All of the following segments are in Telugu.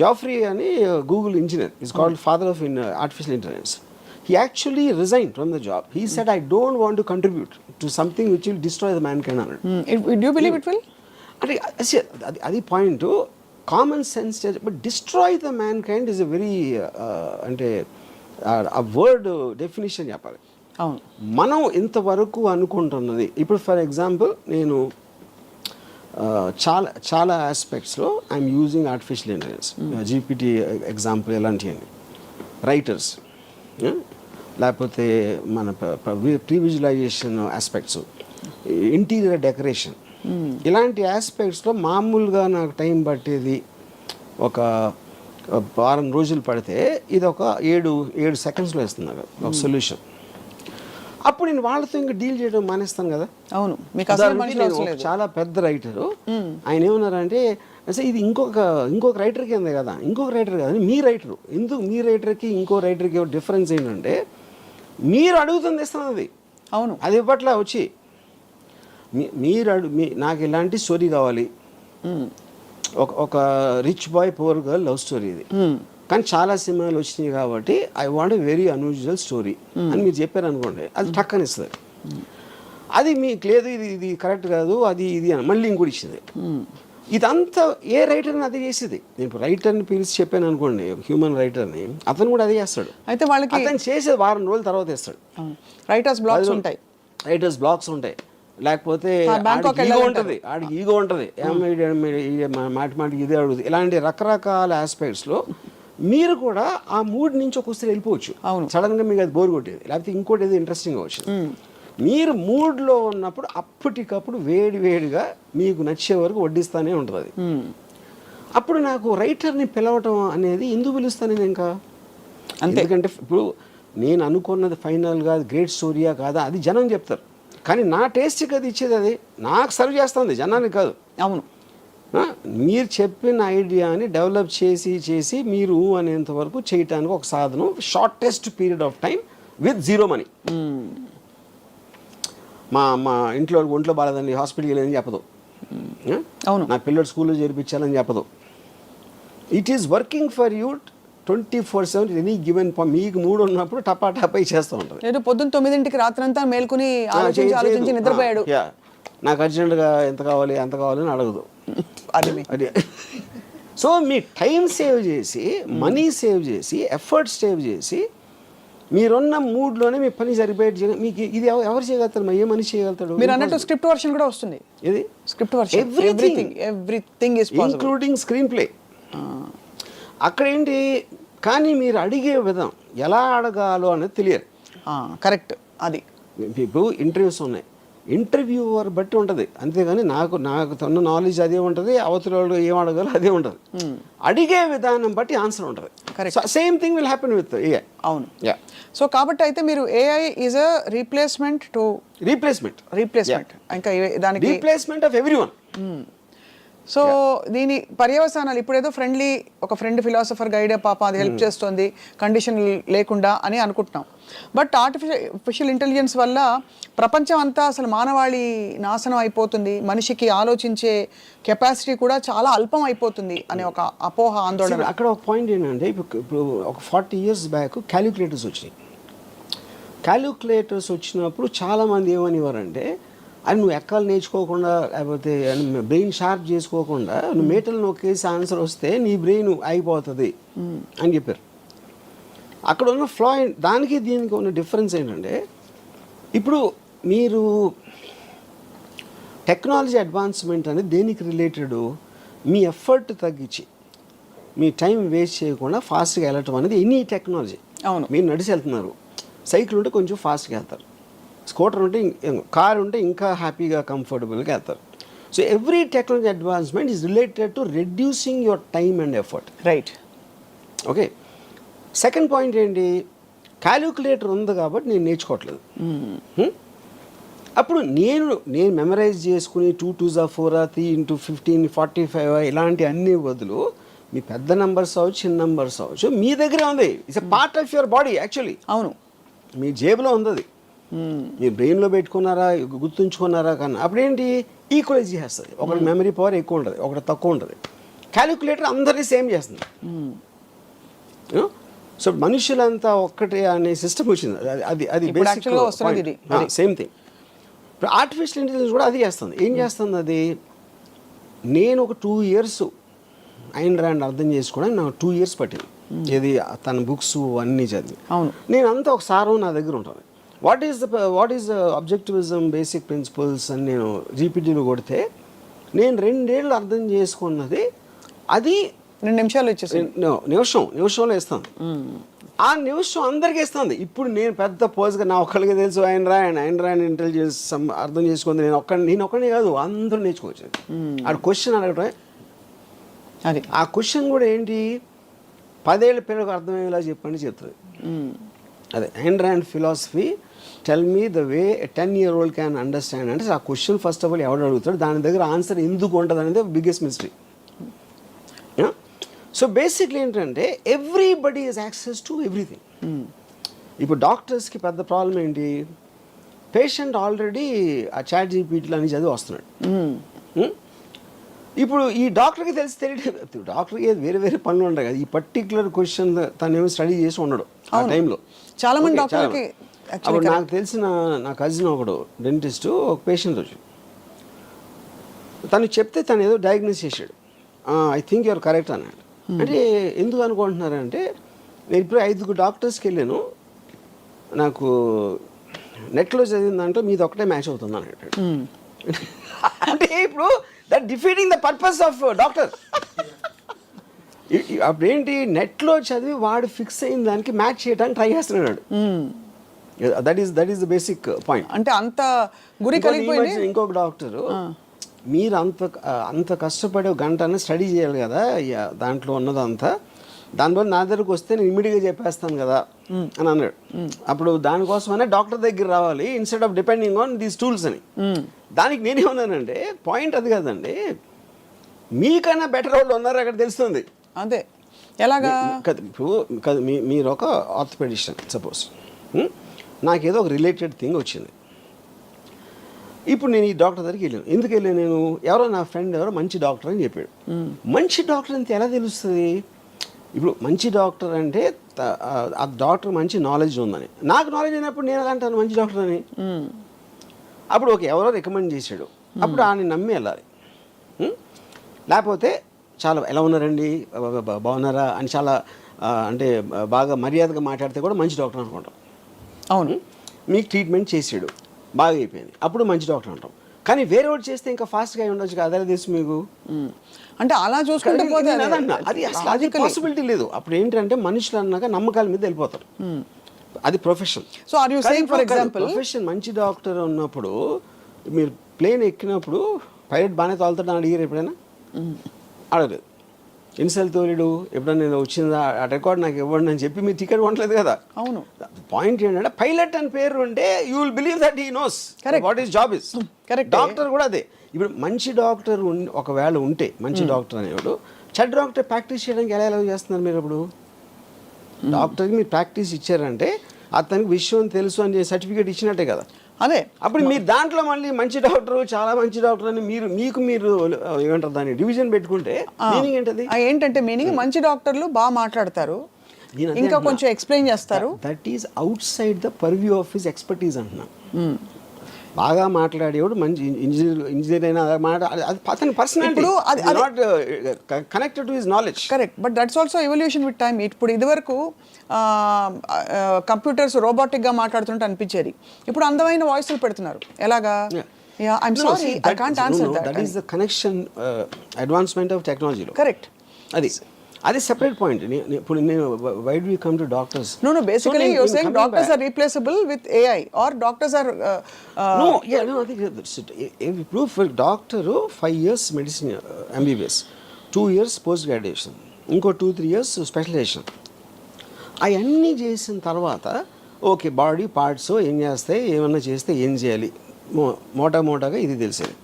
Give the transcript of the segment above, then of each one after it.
జాఫ్రీ అని Google engineer is called father of artificial intelligence. He actually resigned from the job. He said, I don't want to contribute to something which will destroy the mankind. Do you believe it will? అది point. Common sense, but destroy the man kind is a very అంటే ఆ వర్డ్ డెఫినేషన్ చెప్పాలి. మనం ఇంతవరకు అనుకుంటున్నది, ఇప్పుడు ఫర్ ఎగ్జాంపుల్ నేను చాలా ఆస్పెక్ట్స్లో I'm using artificial intelligence, GPT example ఎలాంటివన్నీ, రైటర్స్, లేకపోతే మన pre visualization aspects, interior decoration, ఇలాంటి ఆస్పెక్ట్స్లో మామూలుగా నాకు టైం పట్టేది ఒక వారం రోజులు పడితే ఇది ఒక 7 సెకండ్స్లో ఇస్తుంది నాకు ఒక సొల్యూషన్. అప్పుడు నేను వాళ్ళతో ఇంకా డీల్ చేయడం మానేస్తాను కదా. అవును, చాలా పెద్ద రైటరు, ఆయన ఏమన్నారంటే అసలు ఇది ఇంకొక రైటర్కి ఉంది కదా, ఇంకొక రైటర్ కదా, మీ రైటరు ఎందుకు, మీ రైటర్కి ఇంకో రైటర్కి డిఫరెన్స్ ఏంటంటే మీరు అడుగుతుంది ఇస్తాను అది. అవును, అది ఇవ్వట్లా వచ్చి నాకు ఇలాంటి స్టోరీ కావాలి, ఒక rich boy poor girl love story ఇది, కానీ చాలా సినిమాలు వచ్చినాయి కాబట్టి I want very unusual story అని మీరు చెప్పారు అనుకోండి, అది టక్కని ఇస్తుంది. అది మీకు లేదు, ఇది కరెక్ట్ కాదు, అది ఇది అని మళ్ళీ ఇంకోటి ఇచ్చింది. ఇదంతా ఏ రైటర్ని అదే చేసేది. నేను రైటర్ని పిలిచి చెప్పాను అనుకోండి, హ్యూమన్ రైటర్ని, అతను కూడా అదే చేస్తాడు. అయితే వాళ్ళకి అతను చేసేది వారం రోజుల తర్వాత ఇస్తాడు. రైటర్స్ బ్లాక్స్ ఉంటాయి, లేకపోతే ఈగో ఉంటుంది, ఆడికి ఈగో ఉంటుంది, మాటికి ఇదే అడుగుతుంది. ఇలాంటి రకరకాల ఆస్పెక్ట్స్లో మీరు కూడా ఆ మూడ్ నుంచి ఒకసారి వెళ్ళిపోవచ్చు. సడన్గా మీకు అది బోర్ కొట్టేది, లేకపోతే ఇంకోటి ఏదో ఇంట్రెస్టింగ్ అవచ్చు. మీరు మూడ్లో ఉన్నప్పుడు అప్పటికప్పుడు వేడిగా మీకు నచ్చే వరకు వడ్డిస్తానే ఉంటుంది అది. అప్పుడు నాకు రైటర్ని పిలవటం అనేది ఎందుకు పిలుస్తాను నేను ఇంకా, ఎందుకంటే ఇప్పుడు నేను అనుకున్నది ఫైనల్గా గ్రేట్ స్టోరీయా కాదా అది జనం చెప్తారు, కానీ నా టేస్ట్కి అది ఇచ్చేది అది నాకు సర్వ్ చేస్తుంది, జనానికి కాదు. అవును, మీరు చెప్పిన ఐడియాని డెవలప్ చేసి మీరు అనేంత వరకు చేయటానికి ఒక సాధనం, shortest period of time with zero money. మా ఒంట్లో బాగాలేదండి, హాస్పిటల్కి వెళ్ళని చెప్పదు, అవును, నా పిల్లలు స్కూల్లో చేర్పించాలని చెప్పదు. It is working for you 24/7 any given. మీకు మూడు ఉన్నప్పుడు టపా చేస్తూ ఉంటుంది. లేదు పొద్దున్న 9ంటికి రాత్రంతా మేల్కొని ఆలోచించి నిద్రపోయాడు, నాకు అర్జెంటుగా ఎంత కావాలి అంత కావాలని అడగదు. అది సో మీ టైం సేవ్ చేసి, మనీ సేవ్ చేసి, ఎఫర్ట్ సేవ్ చేసి, మీరున్న మూడ్లోనే మీ పని సరిపోయేది. మీకు ఇది ఎవరు చేయగలుగుతారు, ఏ మనిషి చేయగలుగుతాడు? మీరు అన్నట్టు స్క్రిప్ట్ వర్షన్ కూడా వస్తుంది. ఇది script version, everything is possible, including screen play. అక్కడ ఏంటి, కానీ మీరు అడిగే విధం ఎలా అడగాలో అనేది తెలియదు. కరెక్ట్. అది ఇప్పుడు ఇంటర్వ్యూస్ ఉన్నాయి, ఇంటర్వ్యూవర్ బట్టి ఉంటుంది, అంతేగాని నాకు తన నాలెడ్జ్ అదే ఉంటుంది, అవతల వాళ్ళు ఏం అడగాలో అదే ఉంటుంది. అడిగే విధానం బట్టి ఆన్సర్ ఉంటుంది. Same thing will happen with AI. అవును. సో కాబట్టి అయితే మీరు ఏఐ ఈజ్ అ రీప్లేస్మెంట్ ఇంకా దానికి రీప్లేస్మెంట్ ఆఫ్ ఎవ్రీవన్. సో దీని పర్యవసానాలు ఇప్పుడేదో ఒక ఫ్రెండ్ ఫిలాసఫర్ గైడ్ పాప అది హెల్ప్ చేస్తుంది కండిషన్ లేకుండా అని అనుకుంటున్నాం. బట్ ఆర్టిఫిషియల్ ఇంటెలిజెన్స్ వల్ల ప్రపంచం అంతా అసలు మానవాళి నాశనం అయిపోతుంది, మనిషికి ఆలోచించే కెపాసిటీ కూడా చాలా అల్పం అయిపోతుంది అనే ఒక అపోహ, ఆందోళన. అక్కడ ఒక పాయింట్ ఏంటంటే, ఇప్పుడు ఒక 40 years బ్యాక్ క్యాలిక్యులేటర్స్ వచ్చినాయి. క్యాలిక్యులేటర్స్ వచ్చినప్పుడు చాలామంది ఏమనేవారంటే, అది నువ్వు ఎక్కాలు నేర్చుకోకుండా, లేకపోతే బ్రెయిన్ షార్ప్ చేసుకోకుండా నువ్వు మేటలు నొక్కేసి ఆన్సర్ వస్తే నీ బ్రెయిన్ అయిపోతుంది అని చెప్పారు. అక్కడ ఉన్న ఫ్లా, దానికి దీనికి ఉన్న డిఫరెన్స్ ఏంటంటే, ఇప్పుడు మీరు టెక్నాలజీ అడ్వాన్స్మెంట్ అనేది దేనికి రిలేటెడ్, మీ ఎఫర్ట్ తగ్గించి మీ టైం వేస్ట్ చేయకుండా ఫాస్ట్గా వెళ్ళటం అనేది ఎనీ టెక్నాలజీ. అవును, మీరు నడిచి వెళ్తున్నారు, సైకిల్ ఉంటే కొంచెం ఫాస్ట్గా వెళ్తారు, స్కూటర్ ఉంటే, కార్ ఉంటే ఇంకా హ్యాపీగా కంఫర్టబుల్గా వెళ్తారు. So every technology advancement is related to reducing your time and effort. Right. Okay. Second point ఏంటి, క్యాలిక్యులేటర్ ఉంది కాబట్టి నేను నేర్చుకోవట్లేదు. అప్పుడు నేను మెమరైజ్ చేసుకుని 2 2s 4 3 × 15 45 ఇలాంటి అన్ని బదులు మీ పెద్ద నెంబర్స్ అవ్వచ్చు, చిన్న నెంబర్స్ అవ్వచ్చు, మీ దగ్గరే ఉంది. It's a part of your body actually. అవును, మీ జేబులో ఉంది అది. మీరు బ్రెయిన్లో పెట్టుకున్నారా, గుర్తుంచుకున్నారా కన్నా అప్పుడేంటి ఈక్వలైజ్ చేస్తుంది. ఒకటి మెమరీ పవర్ ఎక్కువ ఉంటుంది, ఒకటి తక్కువ ఉంటుంది. క్యాలిక్యులేటర్ అందరినీ సేమ్ చేస్తుంది. సో మనుషులంతా ఒక్కటే అనే సిస్టమ్ వచ్చింది. అది అది సేమ్ థింగ్. ఇప్పుడు ఆర్టిఫిషియల్ ఇంటెలిజెన్స్ కూడా అది చేస్తుంది. ఏం చేస్తుంది అది? నేను ఒక 2 years ఐన్ ర్యాండ్ అర్థం చేసుకోవడానికి నాకు 2 years పట్టింది. ఏది తన బుక్స్ అన్నీ చదివి. నేను అంతా ఒక సారం నా దగ్గర ఉంటుంది. What is the objectivism, basic principles అని నేను జీపీటీలో కొడితే నేను 2 ఏళ్ళు అర్థం చేసుకున్నది అది 2 నిమిషాలు వచ్చేసి నిమిషంలో ఇస్తాను. ఆ నిమిషం అందరికీ ఇస్తుంది. ఇప్పుడు నేను పెద్ద పోజ్గా నా ఒక్కరికి తెలుసు ఐన్ ర్యాండ్ ఇంటెలిజెన్స్ అర్థం చేసుకుంది నేను ఒక్కడే కాదు, అందరూ నేర్చుకోవచ్చు. ఆ క్వశ్చన్ అడగటం, అది ఆ క్వశ్చన్ కూడా ఏంటి, 10 ఏళ్ళ పిల్లలకు అర్థమయ్యేలా చెప్పండి చెప్తుంది. అదే Ayn Rand philosophy, tell me the way 10-year-old can understand. అంటే ఆ క్వశ్చన్ ఫస్ట్ ఆఫ్ ఆల్ ఎవడు అడుగుతాడు, దాని దగ్గర ఆన్సర్ ఎందుకు ఉంటుంది అనేది బిగ్గెస్ట్ మిస్టరీ. సో బేసిక్లీ ఏంటంటే everybody is access to everything. ఇప్పుడు డాక్టర్స్కి పెద్ద ప్రాబ్లం ఏంటి, పేషెంట్ ఆల్రెడీ ఆ చాట్ జీపీటీలో అని చదివి వస్తున్నాడు. ఇప్పుడు ఈ డాక్టర్కి తెలియదు, డాక్టర్కి వేరే వేరే పనులు ఉంటాయి కదా, ఈ పర్టికులర్ క్వశ్చన్ తను ఏమో స్టడీ చేసి ఉండడు ఆ టైంలో. చాలా మంది డాక్టర్కి అప్పుడు నాకు తెలిసిన నా కజిన్ ఒకడు డెంటిస్ట్, ఒక పేషెంట్ వచ్చి తను చెప్తే తను ఏదో డయాగ్నోస్ చేశాడు. ఐ థింక్ యూఆర్ కరెక్ట్ అన్నాడు. అంటే ఎందుకు అనుకుంటున్నారంటే నేను ఇప్పుడు 5 డాక్టర్స్కి వెళ్ళాను, నాకు నెట్లో చదివిన దాంట్లో మీది ఒకటే మ్యాచ్ అవుతుంది అన్నాడు. అంటే ఇప్పుడు that defeating the purpose of doctor. అప్పుడేంటి, నెట్లో చదివి వాడు ఫిక్స్ అయిన దానికి మ్యాచ్ చేయడానికి ట్రై చేస్తున్నాడు. That is the basic point. అంటే అంత గురి కలిగిపోయింది. ఇంకొక డాక్టరు, మీరు అంత కష్టపడి 1 గంట స్టడీ చేయాలి కదా దాంట్లో ఉన్నదంతా, దానివల్ల నా దగ్గరకు వస్తే నేను ఇమీడియట్గా చెప్పేస్తాను కదా అని అన్నాడు. అప్పుడు దానికోసమనే డాక్టర్ దగ్గర రావాలి instead of depending on these tools అని. దానికి నేనేమన్నానంటే పాయింట్ అది కదండి, మీకన్నా బెటర్ వాళ్ళు ఉన్నారు అక్కడ తెలుస్తుంది. అదే ఎలాగా ఇప్పుడు మీరు ఒక ఆర్థోపెడిషన్ సపోజ్, నాకేదో ఒక రిలేటెడ్ థింగ్ వచ్చింది. ఇప్పుడు నేను ఈ డాక్టర్ దగ్గరికి వెళ్ళాను. ఎందుకు వెళ్ళాను నేను, ఎవరో నా ఫ్రెండ్ ఎవరో మంచి డాక్టర్ అని చెప్పాడు. మంచి డాక్టర్ అంతే ఎలా తెలుస్తుంది? ఇప్పుడు మంచి డాక్టర్ అంటే ఆ డాక్టర్ మంచి నాలెడ్జ్ ఉందని, నాకు నాలెడ్జ్ అయినప్పుడు నేను ఎలా అంటాను మంచి డాక్టర్ అని? అప్పుడు ఎవరో రికమెండ్ చేశాడు, అప్పుడు ఆయన నమ్మి వెళ్ళాలి. లేకపోతే చాలా ఎలా ఉన్నారండి, బాగున్నారా అని చాలా అంటే బాగా మర్యాదగా మాట్లాడితే కూడా మంచి డాక్టర్ అనుకుంటాం. అవును, మీకు ట్రీట్మెంట్ చేసాడు, బాగా అయిపోయింది, అప్పుడు మంచి డాక్టర్ అంటాం. కానీ వేరే ఒకటి చేస్తే ఇంకా ఫాస్ట్గా ఉండొచ్చు కదా, అదే తెలుసు మీకు. అంటే అలా చూసుకుంటే అది అసలు అది పాసిబిలిటీ లేదు. అప్పుడు ఏంటంటే మనుషులు అన్నాక నమ్మకాల మీద వెళ్ళిపోతారు. అది profession. So are you saying for example profession మంచి డాక్టర్ ఉన్నప్పుడు మీరు ప్లేన్ ఎక్కినప్పుడు పైలట్ బాగానే తోలుతాడు అడిగారు ఎప్పుడైనా? అడగలేదు. ఎన్నిసార్లు తోలేడు, ఎప్పుడైనా నేను వచ్చిందా ఆ రికార్డ్ నాకు ఇవ్వండి అని చెప్పి మీరు టికెట్ కొనలేదు కదా. అవును. పాయింట్ ఏంటంటే పైలట్ అని పేరు ఉంటే you will believe that he knows what is job is. Doctor కూడా అదే. ఇప్పుడు మంచి డాక్టర్ ఒకవేళ ఉంటే, మంచి డాక్టర్ అనేవాడు చెడ్డ డాక్టర్ ప్రాక్టీస్ చేయడానికి ఎలా చేస్తున్నారు మీరు? ఇప్పుడు డాక్టర్కి మీరు ప్రాక్టీస్ ఇచ్చారంటే అతనికి విషయం తెలుసు అని సర్టిఫికేట్ ఇచ్చినట్టే కదా. అదే అప్పుడు మీరు దాంట్లో మళ్ళీ మంచి డాక్టర్, చాలా మంచి డాక్టర్ అని మీరు ఏమంటారు దాన్ని డివిజన్ పెట్టుకుంటే మీనింగ్ ఏంటది? ఏంటంటే మీనింగ్ మంచి డాక్టర్లు బాగా మాట్లాడతారు, ఇంకా కొంచెం ఎక్స్ప్లెయిన్ చేస్తారు. That is out side the purview of his expertise అంటున్నా. బాగా మాట్లాడేవాడు మంచి ఇంజనీర్ అయినా అది అతని personality, not connected to his knowledge. Correct, but that's also evolution with time. ఇప్పుడు ఇదివరకు కంప్యూటర్స్ రోబోటిక్గా మాట్లాడుతుంటే అనిపించేది, ఇప్పుడు అందమైన వాయిస్లు పెడుతున్నారు. ఎలాగా? I'm sorry, I can't answer that. That is the connection, advancement of టెక్నాలజీలో. కరెక్ట్, అది సెపరేట్ పాయింట్. ఇప్పుడు నేను why do you come to doctors? No, basically you're saying doctors are replaceable with AI or doctors are no, I think ఇప్పుడు for doctor 5 years medicine MBBS, 2 years post graduation, ఇంకో 2-3 years స్పెషలైజేషన్. అవన్నీ చేసిన తర్వాత ఓకే బాడీ పార్ట్స్ ఏం చేస్తాయి, ఏమన్నా చేస్తే ఏం చేయాలి, మోటాగా ఇది తెలిసేది.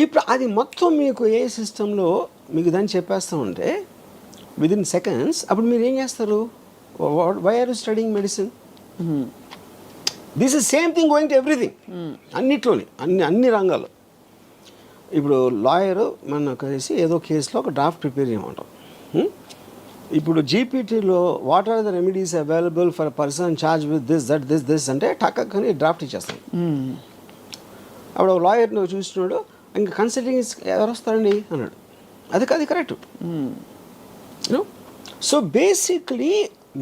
ఇప్పుడు అది మొత్తం మీకు ఏ సిస్టంలో మీకు దాన్ని చెప్పేస్తూ ఉంటే విదిన్ సెకండ్స్, అప్పుడు మీరు ఏం చేస్తారు? Why are you studying medicine? This is same thing going to everything. అన్నిట్లోని అన్ని రంగాల్లో. ఇప్పుడు లాయర్ మన కలిసి ఏదో కేసులో ఒక డ్రాఫ్ట్ ప్రిపేర్ చేయమంటాం. ఇప్పుడు జీపీటీలో what are the remedies available for person charge with this అంటే టక్కని డ్రాఫ్ట్ ఇచ్చేస్తాం. అప్పుడు లాయర్ నువ్వు చూసినాడు, ఇంకా కన్సల్టింగ్ ఎవరు వస్తారండి అన్నాడు. అది కరెక్ట్. సో బేసిక్లీ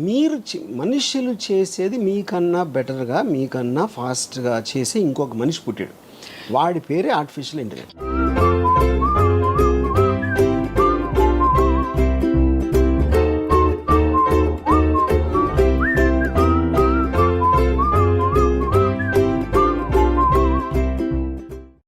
మీరు మనుషులు చేసేది మీకన్నా బెటర్గా, మీకన్నా ఫాస్ట్గా చేసి ఇంకొక మనిషి పుట్టాడు. వాడి పేరే ఆర్టిఫిషియల్ ఇంటెలిజెన్స్.